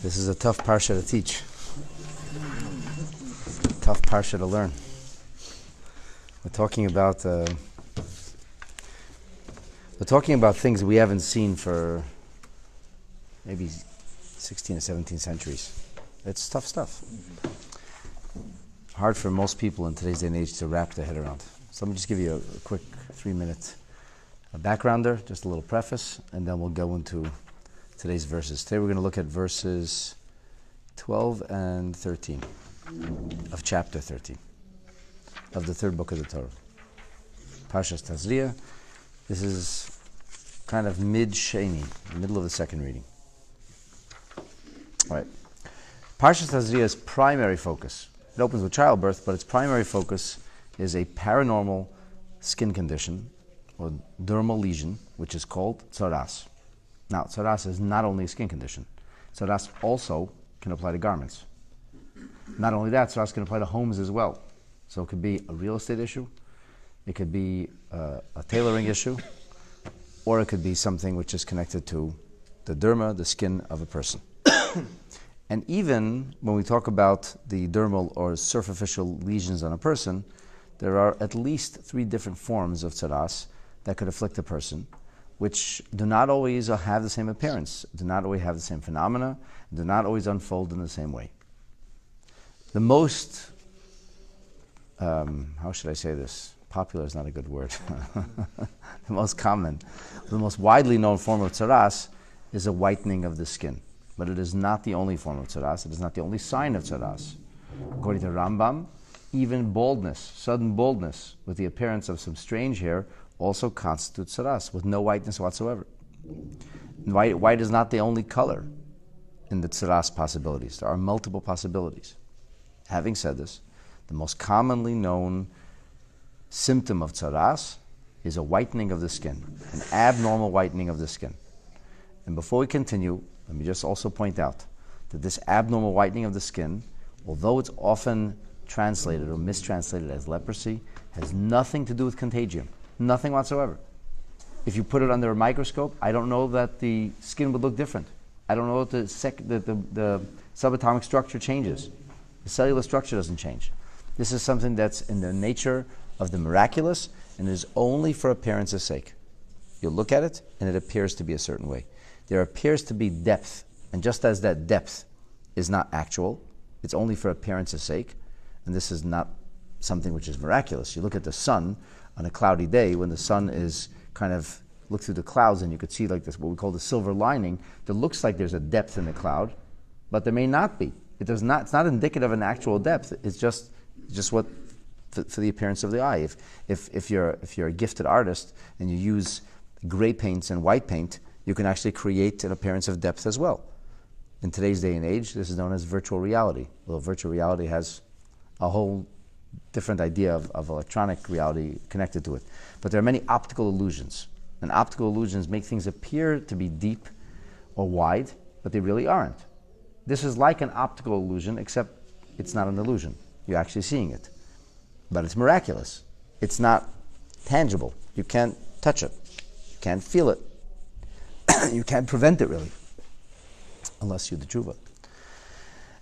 This is a tough parsha to teach. Tough parsha to learn. We're talking about things we haven't seen for maybe 16 or 17 centuries. It's tough stuff. Hard for most people in today's day and age to wrap their head around. So let me just give you a quick 3-minute backgrounder, just a little preface, and then we'll go into today's verses. Today we're going to look at verses 12 and 13 of chapter 13 of the third book of the Torah. Parshas Tazria. This is kind of mid-Sheni, middle of the second reading. All right. Parshas Tazria's primary focus, it opens with childbirth, but its primary focus is a paranormal skin condition, or dermal lesion, which is called Tzaraat. Now, Tzaraat is not only a skin condition. Tzaraat also can apply to garments. Not only that, Tzaraat can apply to homes as well. So it could be a real estate issue, it could be a tailoring issue, or it could be something which is connected to the derma, the skin of a person. And even when we talk about the dermal or superficial lesions on a person, there are at least 3 different forms of tzaraat that could afflict a person, which do not always have the same appearance, do not always have the same phenomena, do not always unfold in the same way. The most, how should I say this? Popular is not a good word. The most common, the most widely known form of tzaraat is a whitening of the skin. But it is not the only form of tzaraat. It is not the only sign of tzaraat. According to Rambam, even baldness, sudden baldness, with the appearance of some strange hair, also constitutes tzaraat, with no whiteness whatsoever. White is not the only color in the tzaraat possibilities. There are multiple possibilities. Having said this, the most commonly known symptom of tzaraat is a whitening of the skin, an abnormal whitening of the skin. And before we continue, let me just also point out that this abnormal whitening of the skin, although it's often translated or mistranslated as leprosy, has nothing to do with contagion. Nothing whatsoever. If you put it under a microscope, I don't know that the skin would look different. I don't know that the subatomic structure changes. The cellular structure doesn't change. This is something that's in the nature of the miraculous and is only for appearance's sake. You look at it and it appears to be a certain way. There appears to be depth, and just as that depth is not actual, it's only for appearance's sake, and this is not something which is miraculous. You look at the sun on a cloudy day, when the sun is kind of, look through the clouds and you could see like this, what we call the silver lining, that looks like there's a depth in the cloud, but there may not be. It's not indicative of an actual depth. It's just what for the appearance of the eye. If you're a gifted artist and you use gray paints and white paint, you can actually create an appearance of depth as well. In today's day and age, this is known as virtual reality. Well, virtual reality has a whole different idea of electronic reality connected to it. But there are many optical illusions. And optical illusions make things appear to be deep or wide, but they really aren't. This is like an optical illusion, except it's not an illusion. You're actually seeing it. But it's miraculous. It's not tangible. You can't touch it. You can't feel it. You can't prevent it, really, unless you do tshuva.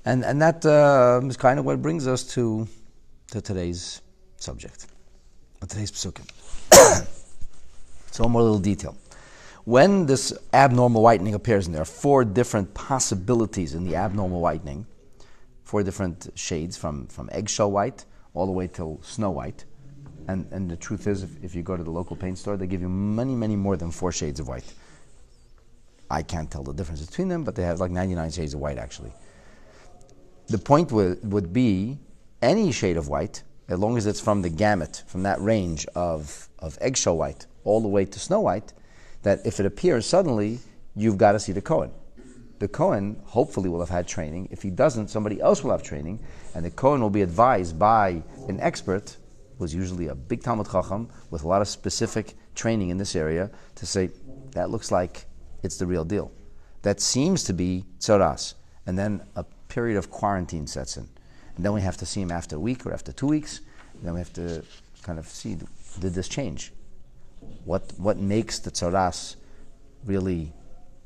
And that is kind of what brings us to today's subject, today's psukim. So one more little detail. When this abnormal whitening appears, and there are 4 different possibilities in the abnormal whitening, 4 different shades, from eggshell white all the way till snow white. And the truth is, if you go to the local paint store, they give you many, many more than 4 shades of white. I can't tell the difference between them, but they have like 99 shades of white, actually. The point would be any shade of white, as long as it's from the gamut, from that range of eggshell white all the way to snow white, that if it appears suddenly, you've got to see the Kohen. The Kohen hopefully will have had training. If he doesn't, somebody else will have training, and the Kohen will be advised by an expert, who's usually a big Talmud Chacham with a lot of specific training in this area, to say, that looks like it's the real deal. That seems to be tzaraat. And then a period of quarantine sets in. And then we have to see him after a week or after 2 weeks. And then we have to kind of see, did this change? What makes the tzaraat really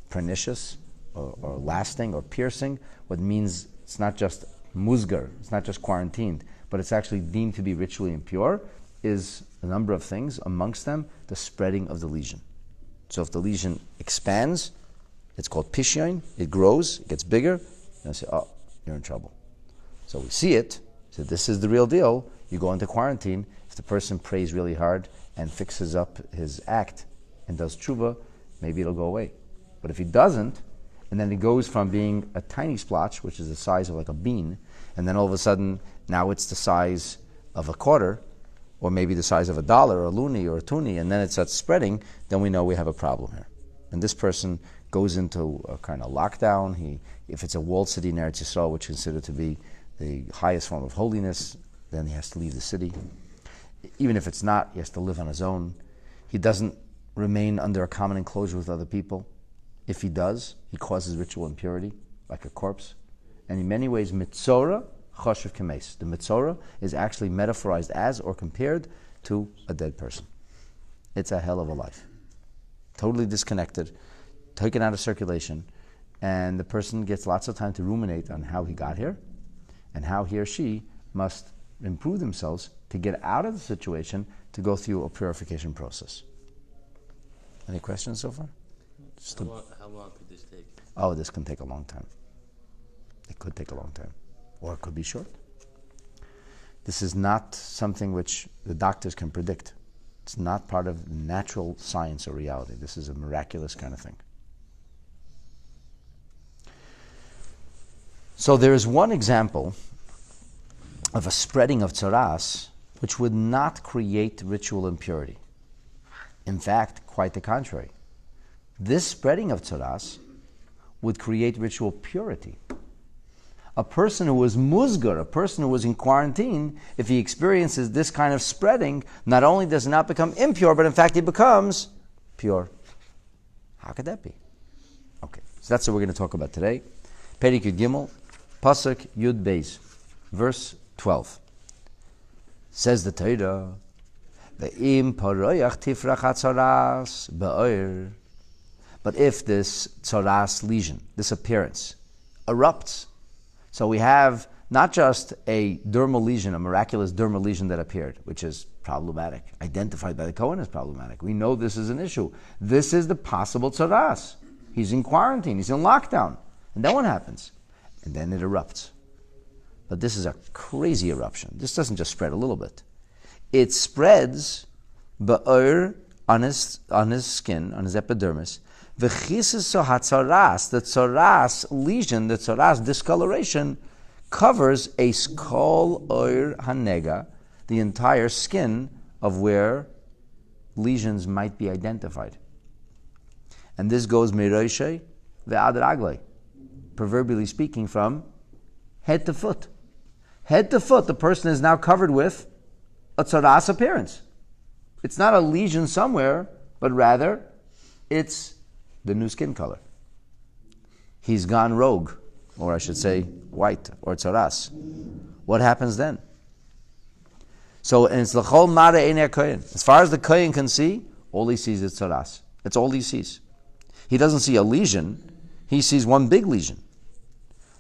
pernicious or lasting or piercing, what means it's not just musgar, it's not just quarantined, but it's actually deemed to be ritually impure, is a number of things, amongst them the spreading of the lesion. So if the lesion expands, it's called pishyon, it grows, it gets bigger, and I say, oh, you're in trouble. So we see it, so this is the real deal, you go into quarantine. If the person prays really hard and fixes up his act and does tshuva, maybe it'll go away. But if he doesn't, and then it goes from being a tiny splotch, which is the size of like a bean, and then all of a sudden, now it's the size of a quarter, or maybe the size of $1, or a loonie, or a toonie, and then it starts spreading, then we know we have a problem here. And this person goes into a kind of lockdown. If it's a walled city in Eretz Yisrael, which is considered to be the highest form of holiness, then he has to leave the city. Even if it's not, he has to live on his own. He doesn't remain under a common enclosure with other people. If he does, he causes ritual impurity, like a corpse. And in many ways, mitzora choshev kemes. The mitzora is actually metaphorized as or compared to a dead person. It's a hell of a life. Totally disconnected, taken out of circulation, and the person gets lots of time to ruminate on how he got here and how he or she must improve themselves to get out of the situation, to go through a purification process. Any questions so far? How long could this take? Oh, this can take a long time. It could take a long time. Or it could be short. This is not something which the doctors can predict. It's not part of natural science or reality. This is a miraculous kind of thing. So there is one example of a spreading of tzaraat which would not create ritual impurity. In fact, quite the contrary. This spreading of tzaraat would create ritual purity. A person who was musgar, a person who was in quarantine, if he experiences this kind of spreading, not only does he not become impure, but in fact he becomes pure. How could that be? Okay, so that's what we're going to talk about today. Perik Yud Gimel, Pasuk Yud Beis, verse 12. Says the Torah, Ve'im paroyach tifrach hatzaras ba'or. But if this tzaraat lesion, this appearance, erupts, so we have not just a dermal lesion, a miraculous dermal lesion that appeared, which is problematic, identified by the Kohen as problematic. We know this is an issue. This is the possible tzaraat. He's in quarantine, he's in lockdown. And then what happens? And then it erupts. But this is a crazy eruption. This doesn't just spread a little bit. It spreads ba'or on his skin, on his epidermis. V'chisis hatzaras, the tzaraat lesion, the tzaraat discoloration, covers a skull or hanega, the entire skin of where lesions might be identified. And this goes miroishe ve'ad raglei, proverbially speaking, from head to foot. Head to foot, the person is now covered with a tzaraat appearance. It's not a lesion somewhere, but rather it's the new skin color. He's gone rogue, or I should say white, or tzaraat. What happens then? So, and it's l'chol mare einei kohen. As far as the kohen can see, all he sees is tzaraat. That's all he sees. He doesn't see a lesion, he sees one big lesion.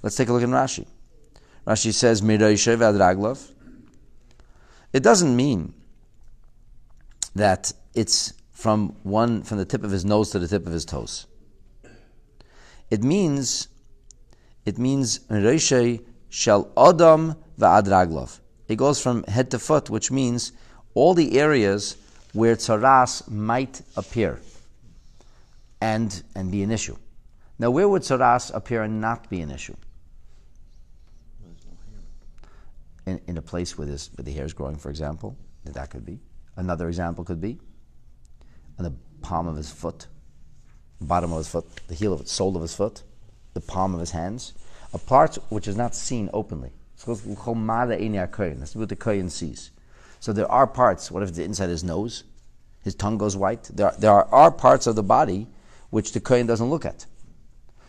Let's take a look in Rashi. Rashi says, Miroishe v'ad raglav. It doesn't mean that it's from the tip of his nose to the tip of his toes. It means Miroishe shel adam v'ad raglav. It goes from head to foot, which means all the areas where tzaraat might appear and be an issue. Now, where would tzaraat appear and not be an issue? In a place where the hair is growing, for example, that could be. Another example could be on the palm of his foot, bottom of his foot, the heel of it, sole of his foot, the palm of his hands, a part which is not seen openly. That's what the kohen sees. So there are parts. What if it's inside his nose? His tongue goes white. There are parts of the body which the kohen doesn't look at.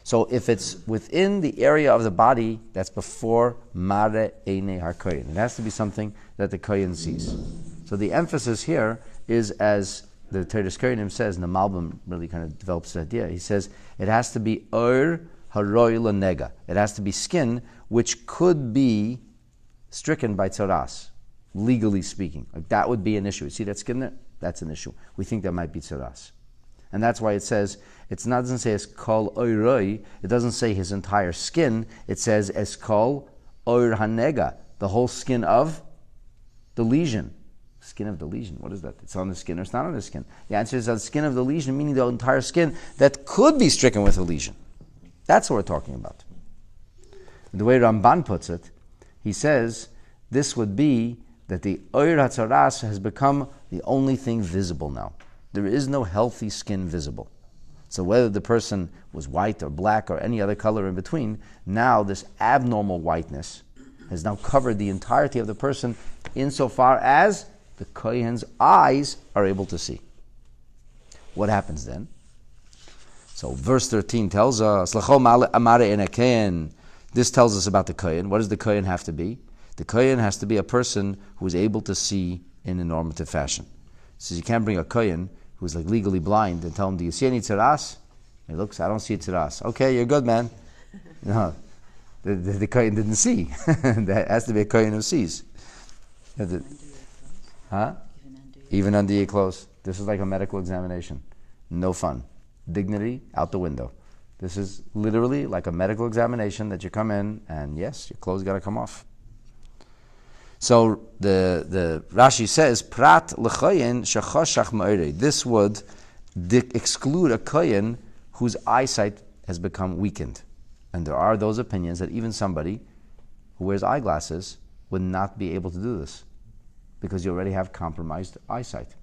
So if it's within the area of the body, that's before mare einei hakohen. It has to be something that the kohen sees. So the emphasis here is as the Teres Kohenim says, and the Malbim really kind of develops the idea, he says, it has to be ur haroi l'nega. It has to be skin which could be stricken by tzaras, legally speaking. Like that would be an issue. You see that skin there? That's an issue. We think that might be tzaras. And that's why it says, doesn't say es kol oiroi, it doesn't say his entire skin, it says es kol oir hanega, the whole skin of the lesion. Skin of the lesion, what is that? It's on the skin or it's not on the skin? The answer is the skin of the lesion, meaning the entire skin that could be stricken with a lesion. That's what we're talking about. The way Ramban puts it, he says, this would be that the oir hatzaras has become the only thing visible now. There is no healthy skin visible. So whether the person was white or black or any other color in between, now this abnormal whiteness has now covered the entirety of the person insofar as the Kohen's eyes are able to see. What happens then? So verse 13 tells us, this tells us about the Kohen. What does the Kohen have to be? The Kohen has to be a person who is able to see in a normative fashion. So you can't bring a Kohen who's like legally blind and tell him, do you see any tzaras? He looks, I don't see a tzaras. Okay, you're good, man. No, the Kohen didn't see. That has to be a Kohen who sees. Huh? Even under your clothes. This is like a medical examination. No fun. Dignity out the window. This is literally like a medical examination that you come in and yes, your clothes got to come off. So the Rashi says, Prat l'choyen shechoshach ma'orei. This would exclude a kohen whose eyesight has become weakened. And there are those opinions that even somebody who wears eyeglasses would not be able to do this because you already have compromised eyesight.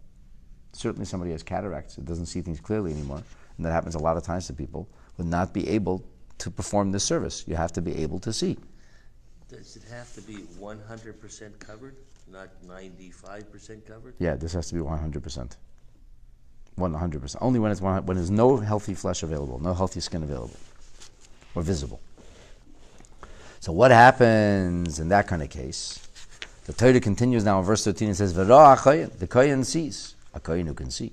Certainly somebody has cataracts, it doesn't see things clearly anymore, and that happens a lot of times to people, would not be able to perform this service. You have to be able to see. Does it have to be 100% covered, not 95% covered? Yeah, this has to be 100%. 100%. Only when when there's no healthy flesh available, no healthy skin available or visible. So what happens in that kind of case? The Torah continues now in verse 13. It says, "V'ra hakohen," the kohen sees, a kohen who can see.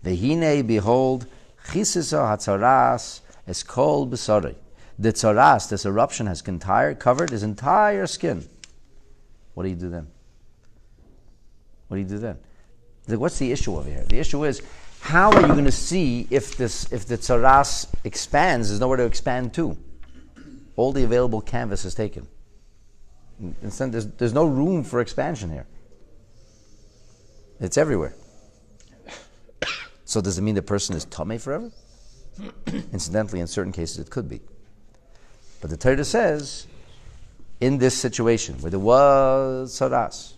V'hinei, behold, chisisa hatzaras es kol b'sarei. The tzaras, this eruption, has covered his entire skin. What do you do then? What do you do then? What's the issue over here? The issue is, how are you going to see if the tzaras expands? There's nowhere to expand to. All the available canvas is taken. Instead, there's no room for expansion here. It's everywhere. So does it mean the person is tamei forever? Incidentally, in certain cases it could be. But the Torah says, in this situation where there was tzaras,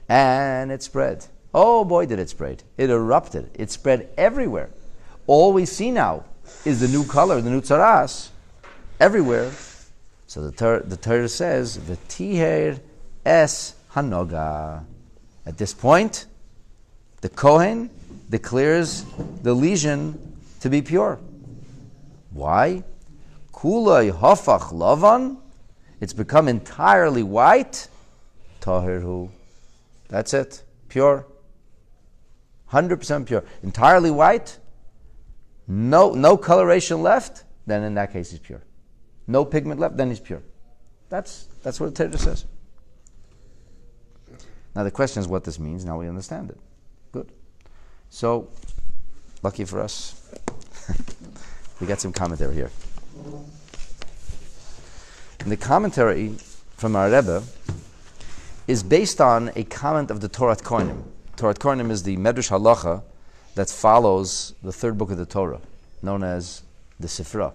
and it spread, oh boy did it spread. It erupted. It spread everywhere. All we see now is the new color, the new tzaras, everywhere. So the Torah says, V'tiher es hanoga. At this point, the Kohen declares the lesion to be pure. Why? Kulay hafach lavan. It's become entirely white. Tahirhu. That's it. Pure. 100% pure. Entirely white. No coloration left. Then in that case he's pure. No pigment left, then he's pure. That's what the Torah says. Now the question is what this means. Now we understand it. Good. So, lucky for us, we got some commentary here. And the commentary from our Rebbe is based on a comment of the Tzaraat Kohanim. Tzaraat Kohanim is the Medrash Halacha that follows the third book of the Torah, known as the Sifra.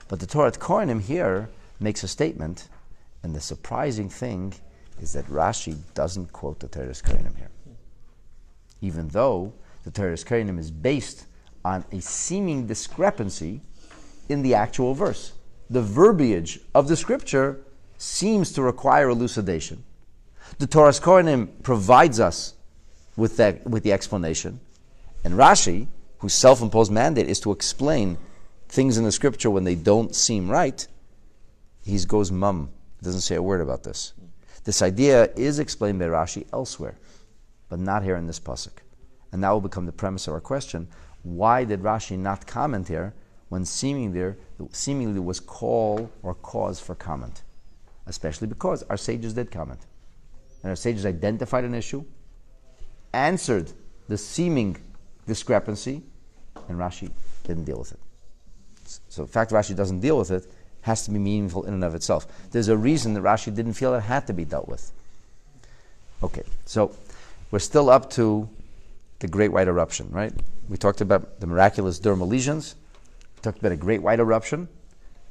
But the Tzaraat Kohanim here makes a statement, and the surprising thing is that Rashi doesn't quote the Tzaraat Kohanim here. Even though the Tzaraat Kohanim is based on a seeming discrepancy in the actual verse. The verbiage of the scripture seems to require elucidation. The Tzaraat Kohanim provides us with the explanation, and Rashi, whose self-imposed mandate is to explain things in the scripture when they don't seem right, he goes mum. He doesn't say a word about this. This idea is explained by Rashi elsewhere, but not here in this pasuk. And that will become the premise of our question. Why did Rashi not comment here when seemingly was call or cause for comment? Especially because our sages did comment. And our sages identified an issue, answered the seeming discrepancy, and Rashi didn't deal with it. So the fact Rashi doesn't deal with it has to be meaningful in and of itself. There's a reason that Rashi didn't feel it had to be dealt with. Okay, so we're still up to the Great White Eruption, right? We talked about the miraculous dermal lesions. We talked about a Great White Eruption.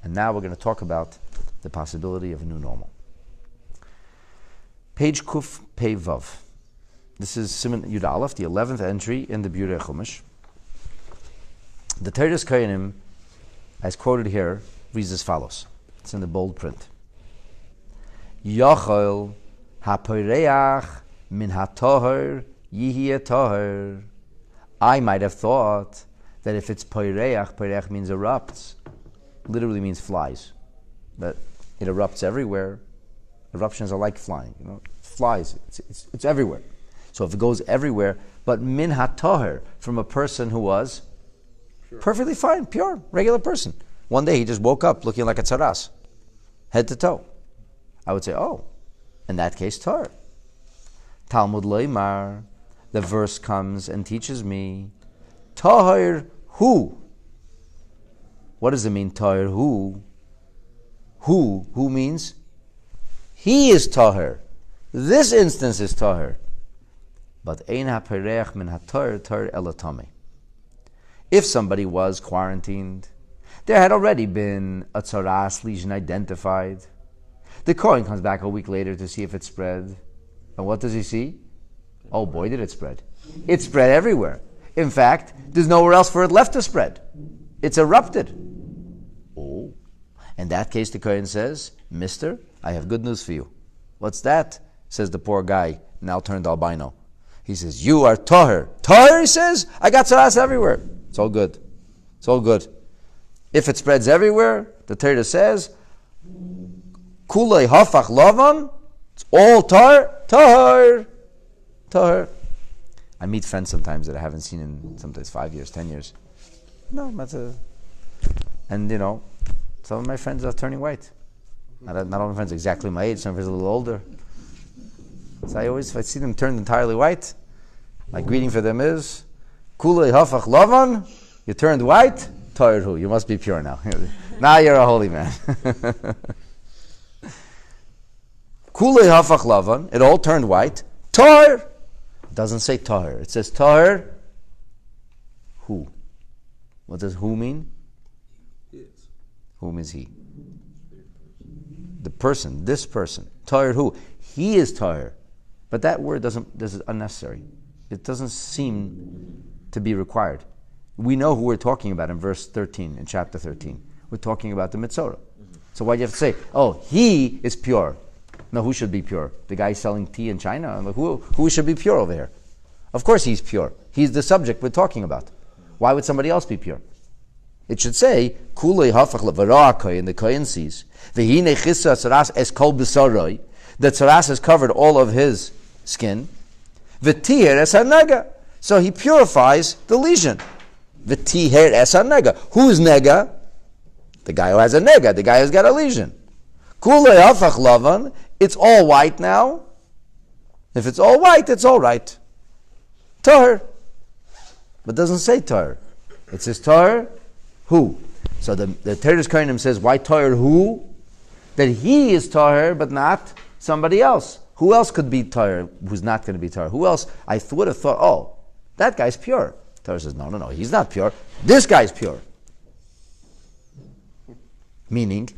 And now we're going to talk about the possibility of a new normal. Page Kuf Pei Vav. This is Siman Yud Aleph, the 11th entry in the Biurei Chumash. The Teres Kohanim, as quoted here, reads as follows. It's in the bold print. Yochel haporeach min hatoher yihi toher. I might have thought that if it's poireach means erupts, literally means flies. But it erupts everywhere. Eruptions are like flying, flies. It's everywhere. So if it goes everywhere, but min hatoher, from a person who was perfectly fine, pure, regular person. One day he just woke up looking like a tzaraat, head to toe. I would say, oh, in that case, Torah. Talmud Leimar, the verse comes and teaches me, Tahir who? What does it mean, Tahir who? Who means? He is Tahir. This instance is Tahir. But Ein HaPereach min HaTahir Tahir Elatame. If somebody was quarantined, there had already been a Tzaraat lesion identified. The Kohen comes back a week later to see if it spread. And what does he see? Oh boy, did it spread. It spread everywhere. In fact, there's nowhere else for it left to spread. It's erupted. Oh. In that case, the Kohen says, Mister, I have good news for you. What's that? Says the poor guy, now turned albino. He says, you are Tahir. Tahir, he says? I got Tzaraat everywhere. It's all good. It's all good. If it spreads everywhere, the Torah says, Kulei hafach lavan, it's all Tahir, Tahir, Tahir. I meet friends sometimes that I haven't seen in sometimes 5 years, 10 years. No, and some of my friends are turning white. Not all my friends exactly my age, some friends a little older. So if I see them turned entirely white, my greeting for them is, Kulei hafach lavan, you turned white, Tahir hu, you must be pure now. Now you're a holy man. Kulei hafach lavan, it all turned white, Tahir. It doesn't say Tahir, it says Tahir who. What does who mean? Whom is he? The person, this person. Tahir who? He is Tahir. But that word this is unnecessary. It doesn't seem to be required. We know who we're talking about in verse 13, in chapter 13. We're talking about the Mitzorah. Mm-hmm. So why do you have to say, oh, he is pure? No, who should be pure? The guy selling tea in China? Who should be pure over here? Of course he's pure. He's the subject we're talking about. Why would somebody else be pure? It should say, Kulei hafach levara'akai, and the Kohen sees, V'hine chissa tzaraas es kol b'saroi, the tzaraas has covered all of his skin, V'tiher es ha'nega, so he purifies the lesion. V'tiher es ha'nega. Who's nega? The guy who has a nega, the guy who's got a lesion. Kulei hafach lavan, it's all white now. If it's all white, it's all right. Tahir. But it doesn't say Tahir. It says Tahir who. So the Teres Kohanim says, why Tahir who? That he is Tahir, but not somebody else. Who else could be Tahir who's not going to be Tahir? Who else? I would have thought, oh, that guy's pure. Torah says, no, he's not pure. This guy's pure. Meaning,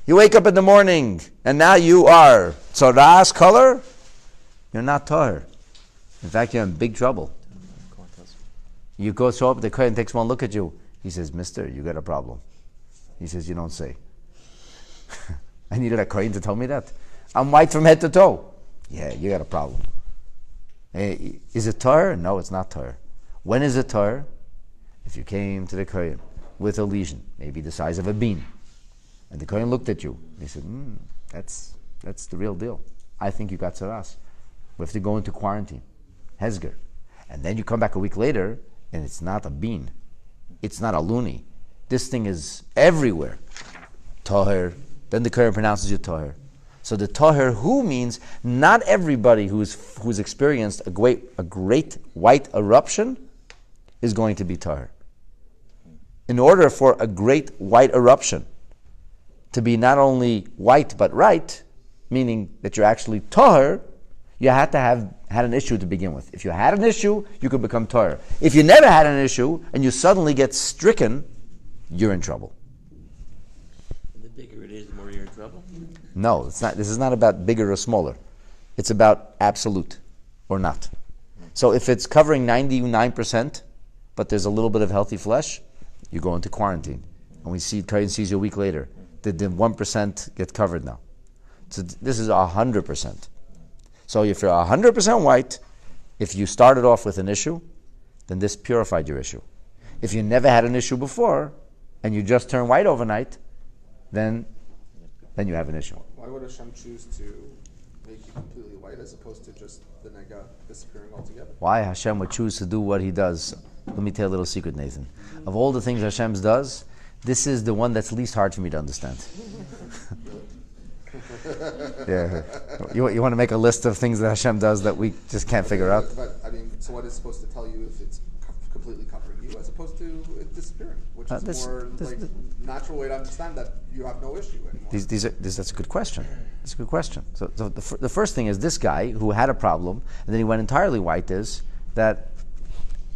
you wake up in the morning and now you are Tzaraat color, you're not Tahir. In fact, you're in big trouble. You go show up, the Kohen takes one look at you. He says, Mister, you got a problem. He says, you don't say. I needed a Kohen to tell me that. I'm white from head to toe. Yeah, you got a problem. Hey, is it Tahir? No, it's not Tahir. When is it Tahir? If you came to the Kohen with a lesion, maybe the size of a bean, and the Kohen looked at you, he said, that's the real deal. I think you got Tzaraat. We have to go into quarantine. Hezger. And then you come back a week later, and it's not a bean. It's not a loony. This thing is everywhere. Toher. Then the Kohen pronounces you Toher. So the Toher Hu means not everybody who's experienced a great white eruption is going to be Toher. In order for a great white eruption to be not only white but right, meaning that you're actually Toher, you had to have had an issue to begin with. If you had an issue, you could become Toher. If you never had an issue and you suddenly get stricken, you're in trouble. The bigger it is, the more you're in trouble? No, it's not. This is not about bigger or smaller. It's about absolute or not. So if it's covering 99%, but there's a little bit of healthy flesh, you go into quarantine. And we see, Kohen sees you a week later. Did the 1% get covered now? So this is 100%. So if you're 100% white, if you started off with an issue, then this purified your issue. If you never had an issue before, and you just turn white overnight, then you have an issue. Why would Hashem choose to make you completely white as opposed to just the nega disappearing altogether? Why Hashem would choose to do what He does? Let me tell you a little secret, Nathan. Of all the things Hashem does, this is the one that's least hard for me to understand. Yeah. You want to make a list of things that Hashem does that we just can't figure out? But I mean, so what is supposed to tell you if it's completely covering you as opposed to it disappearing, which is a natural way to understand that you have no issue anymore. That's a good question. That's a good question. So the first thing is this guy who had a problem and then he went entirely white is that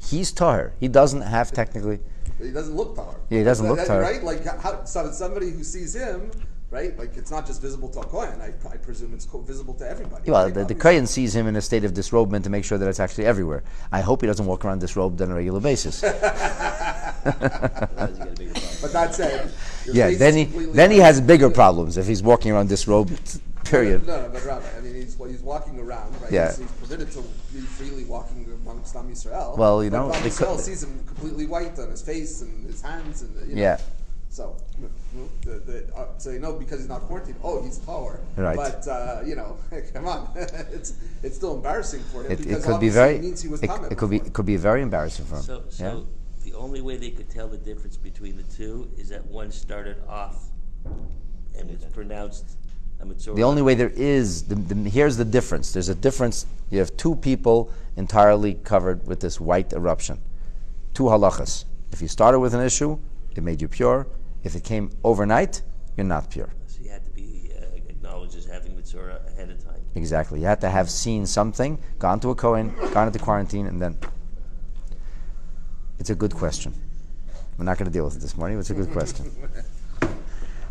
he's Tahir. He doesn't have technically. He doesn't look Tahir. Yeah, he doesn't look Tahir. Right? Like somebody who sees him. Right? Like, it's not just visible to a Kohen. I presume it's visible to everybody. Well, right? the Kohen sees him in a state of disrobement to make sure that it's actually everywhere. I hope he doesn't walk around disrobed on a regular basis. But that said, then he has bigger problems if he's walking around disrobed, period. No, but Rabbi, I mean, he's walking around, right? Yeah. He's permitted to be freely walking amongst Am Yisrael. Well, you know. Am Yisrael sees him completely white on his face and his hands. And yeah. So, so because he's not quarantined, he's taller. Right. But come on, it's still embarrassing for him because it could be it means he was tamid. It could be very embarrassing for him. So the only way they could tell the difference between the two is that one started off and it's pronounced a mitzvah. The only way there is, here's the difference. There's a difference. You have two people entirely covered with this white eruption. Two halachas. If you started with an issue, it made you pure. If it came overnight, you're not pure. So you had to be acknowledged as having mitzvah ahead of time. Exactly. You had to have seen something, gone to a Kohen, gone into quarantine, and then. It's a good question. We're not going to deal with it this morning, but it's a good question.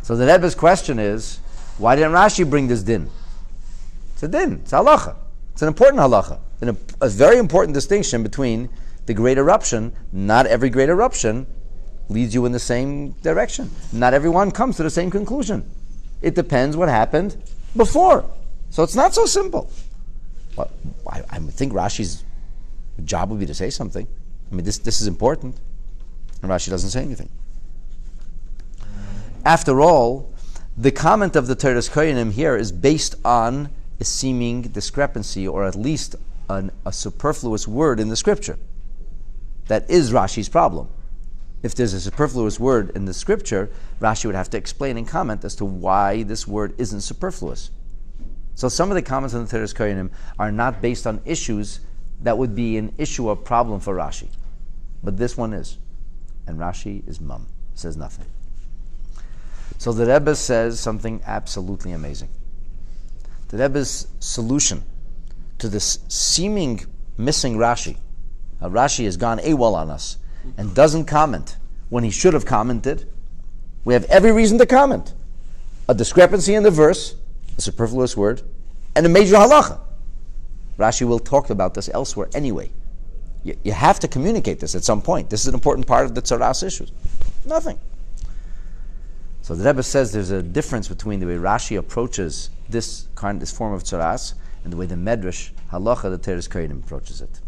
So the Rebbe's question is, why didn't Rashi bring this din? It's a din. It's a halacha. It's an important halacha. And a very important distinction between the great eruption. Not every great eruption leads you in the same direction. Not everyone comes to the same conclusion. It depends what happened before. So it's not so simple. Well, I think Rashi's job would be to say something. I mean, this is important. And Rashi doesn't say anything. After all, the comment of the Torah's Kohanim here is based on a seeming discrepancy, or at least a superfluous word in the scripture. That is Rashi's problem. If there's a superfluous word in the scripture, Rashi would have to explain and comment as to why this word isn't superfluous. So some of the comments on the Torah's Kohanim are not based on issues that would be an issue or problem for Rashi. But this one is. And Rashi is mum, says nothing. So the Rebbe says something absolutely amazing. The Rebbe's solution to this seeming missing Rashi, Rashi has gone AWOL on us and doesn't comment when he should have commented. We have every reason to comment. A discrepancy in the verse, a superfluous word, and a major halacha. Rashi will talk about this elsewhere anyway. You have to communicate this at some point. This is an important part of the Tzaraat issues. Nothing. So the Rebbe says there's a difference between the way Rashi approaches this form of Tzaraat and the way the Midrash halacha, the Torah's Kohanim, approaches it.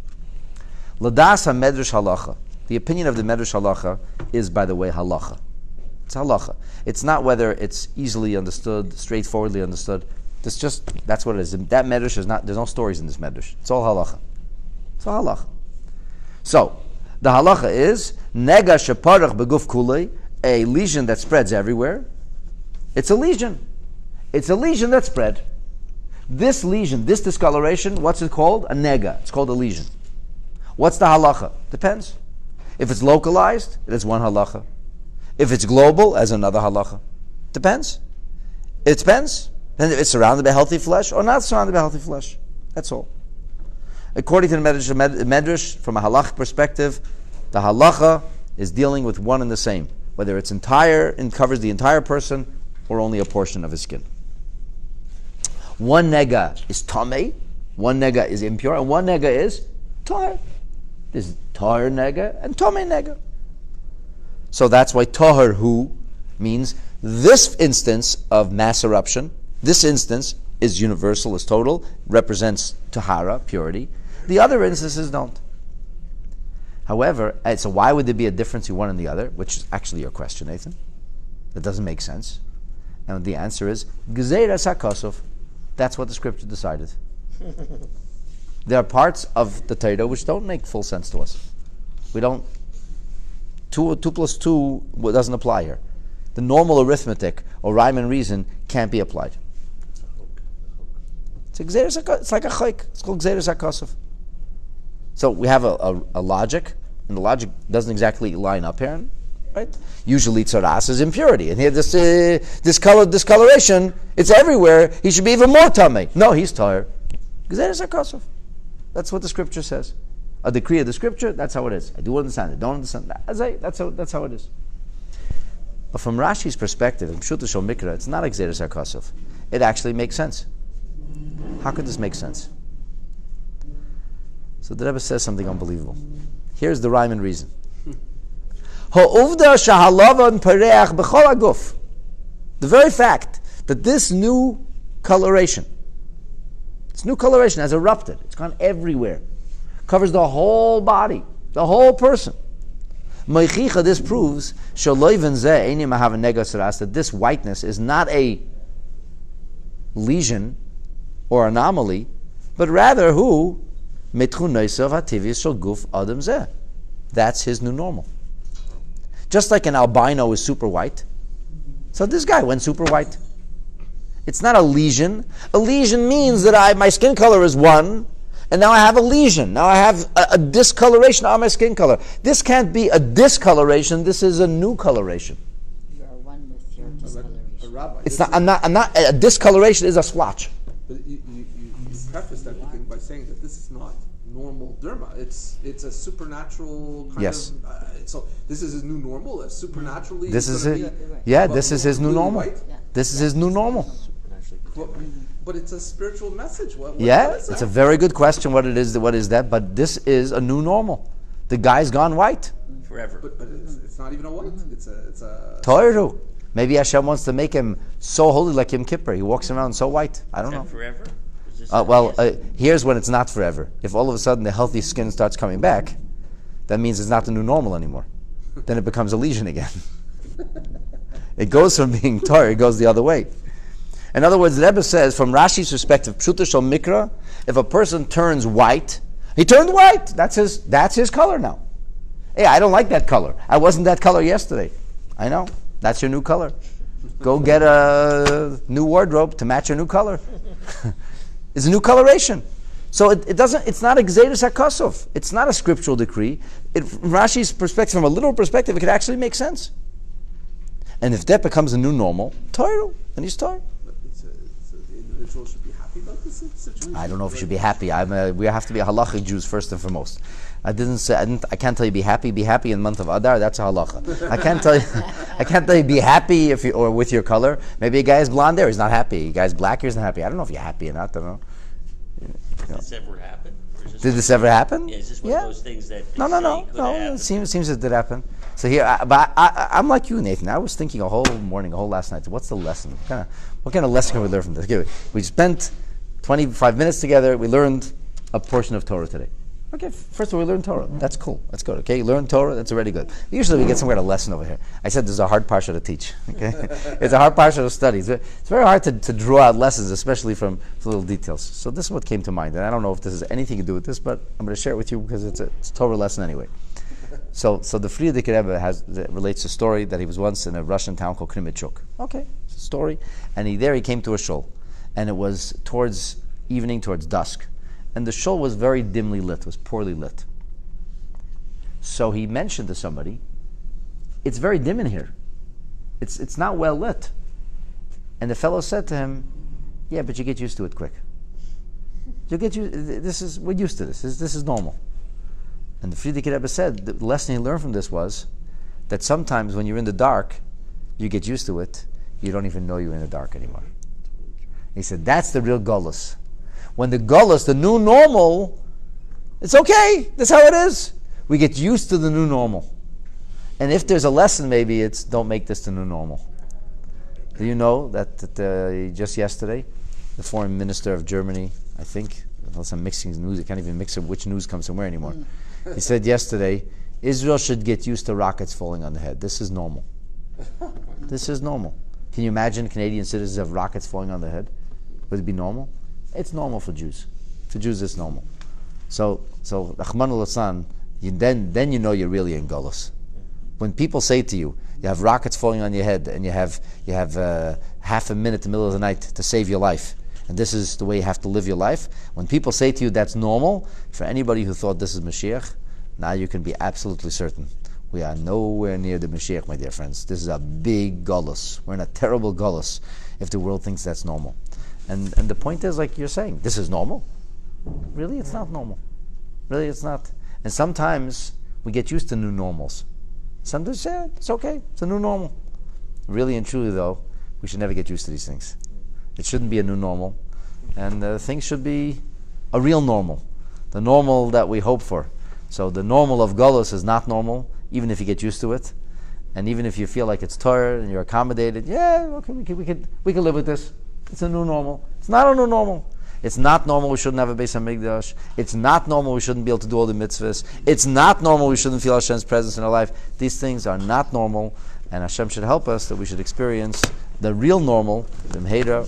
Ladas ha-Medrash halacha. The opinion of the Medrash halacha is, by the way, halacha. It's halacha. It's not whether it's easily understood, straightforwardly understood. That's what it is. That Medrash is not. There's no stories in this Medrash. It's all halacha. It's all halacha. So, the halacha is, nega sheparach beguf kulei, a lesion that spreads everywhere. It's a lesion. It's a lesion that spread. This lesion, this discoloration, what's it called? A nega. It's called a lesion. What's the halacha? Depends. If it's localized, it is one halacha. If it's global, as another halacha. Depends. It depends. Then if it's surrounded by healthy flesh or not surrounded by healthy flesh. That's all. According to the Midrash, from a halachic perspective, the halacha is dealing with one and the same, whether it's entire and covers the entire person or only a portion of his skin. One nega is tamei, one nega is impure, and one nega is tahar. There's tahar nega and tamei nega. So that's why tahar hu means this instance of mass eruption, this instance is universal, is total, represents tahara, purity. The other instances don't. However, so why would there be a difference in one and the other? Which is actually your question, Nathan. That doesn't make sense. And the answer is, Gzeiras HaKosov. That's what the scripture decided. There are parts of the Torah which don't make full sense to us. We don't, 2 plus 2 doesn't apply here. The normal arithmetic or rhyme and reason can't be applied. It's like a chayk. It's called Gzeiras HaKosov. So we have a logic, and the logic doesn't exactly line up here, right? Usually Tzaraat is impurity, and here this discoloration, it's everywhere. He should be even more tamei. No, he's tahor. Gzeiras HaKosov. That's what the scripture says. A decree of the scripture, that's how it is. I do understand it, don't understand that. That's how it is. But from Rashi's perspective, in Pshuta Shel Mikra, it's not a Gzeiras HaKosov. It actually makes sense. How could this make sense? So the Rebbe says something unbelievable. Here's the rhyme and reason. The very fact that this new coloration has erupted, it's gone everywhere, covers the whole body, the whole person. This proves that this whiteness is not a lesion or anomaly, but rather who? That's his new normal. Just like an albino is super white, so this guy went super white. It's not a lesion. A lesion means that my skin color is one, and now I have a lesion. Now I have a discoloration on my skin color. This can't be a discoloration. This is a new coloration. You are one with your discoloration. Rabbi, It's not. I'm not. A discoloration is a splotch. But you prefaced everything by saying that this is not normal derma. It's a supernatural kind Yes. of. So this is his new normal. Supernaturally. This is gonna it. be- Yeah, But this is his new completely normal. white? Yeah. This is his new normal. But it's a spiritual message. What Yeah, is it's that? a very good question. What it is? What is that? But this is a new normal. The guy's gone white. Forever. But it's not even a white. It's a. Toiru. Maybe Hashem wants to make him so holy like Yom Kippur. He walks around so white. I don't Is that know. forever? Is this Here's when it's not forever. If all of a sudden the healthy skin starts coming back, that means it's not the new normal anymore. Then it becomes a lesion again. It goes from being tar, it goes the other way. In other words, the Rebbe says, from Rashi's perspective, Pshuta Shel Mikra, if a person turns white, he turned white. That's his color now. Hey, I don't like that color. I wasn't that color yesterday. I know. That's your new color. Go get a new wardrobe to match your new color. It's a new coloration. So it's not a Gzeiras HaKosov. It's not a scriptural decree. From Rashi's perspective, from a literal perspective, it could actually make sense. And if that becomes a new normal, Torah, then he's Torah. The individual should be happy about this situation. I don't know if you should be happy. We have to be halachic Jews first and foremost. I can't tell you be happy. Be happy in the month of Adar. That's a halacha. I can't tell you be happy or with your color. Maybe a guy is blonde hair, he's not happy. A guy's black hair, he's not happy. I don't know if you're happy or not. I don't know. Did this ever happen? Or is Did this ever happen? Yeah, is this one of those things that they No. say could happen? It seems it did happen. So here, I'm like you, Nathan. I was thinking a whole morning, a whole last night. What's the lesson? What kind of lesson can we learn from this? We spent 25 minutes together. We learned a portion of Torah today. Okay, first of all, we learn Torah. That's cool. That's good. Okay, learn Torah. That's already good. Usually, we get some kind of lesson over here. I said there's a hard parsha to teach. Okay, it's a hard parsha to study. It's very hard to draw out lessons, especially from little details. So this is what came to mind, and I don't know if this has anything to do with this, but I'm going to share it with you because it's a Torah lesson anyway. So the Frierdiker Rebbe relates a story that he was once in a Russian town called Kremenchuk. Okay, it's a story, and he came to a shul, and it was towards evening, towards dusk. And the shul was very dimly lit, was poorly lit. So he mentioned to somebody, it's very dim in here. It's not well lit. And the fellow said to him, yeah, but you get used to it quick. We're used to this. This is normal. And the Frierdiker Rebbe said, the lesson he learned from this was that sometimes when you're in the dark, you get used to it, you don't even know you're in the dark anymore. He said, that's the real golus. When the gullus, the new normal, it's okay. That's how it is. We get used to the new normal. And if there's a lesson, maybe it's don't make this the new normal. Do you know that just yesterday, the foreign minister of Germany, I think, unless I'm mixing news, I can't even mix up which news comes from where anymore. He said yesterday, Israel should get used to rockets falling on the head. This is normal. This is normal. Can you imagine Canadian citizens have rockets falling on their head? Would it be normal? It's normal for Jews. For Jews, it's normal. So Rahman al-Hassan, then you know you're really in Golus. When people say to you, you have rockets falling on your head, and you have half a minute in the middle of the night to save your life, and this is the way you have to live your life. When people say to you that's normal, for anybody who thought this is Mashiach, now you can be absolutely certain. We are nowhere near the Mashiach, my dear friends. This is a big Golus. We're in a terrible Golus if the world thinks that's normal. And the point is, like you're saying, this is normal. Really, it's not normal. Really, it's not. And sometimes we get used to new normals. Sometimes, yeah, it's okay. It's a new normal. Really and truly, though, we should never get used to these things. It shouldn't be a new normal. And things should be a real normal. The normal that we hope for. So the normal of Golus is not normal, even if you get used to it. And even if you feel like it's Torah and you're accommodated, yeah, okay, we could live with this. It's a new normal. It's not a new normal. It's not normal we shouldn't have a Beis HaMikdash. It's not normal we shouldn't be able to do all the mitzvahs. It's not normal we shouldn't feel Hashem's presence in our life. These things are not normal, and Hashem should help us that we should experience the real normal. Amen.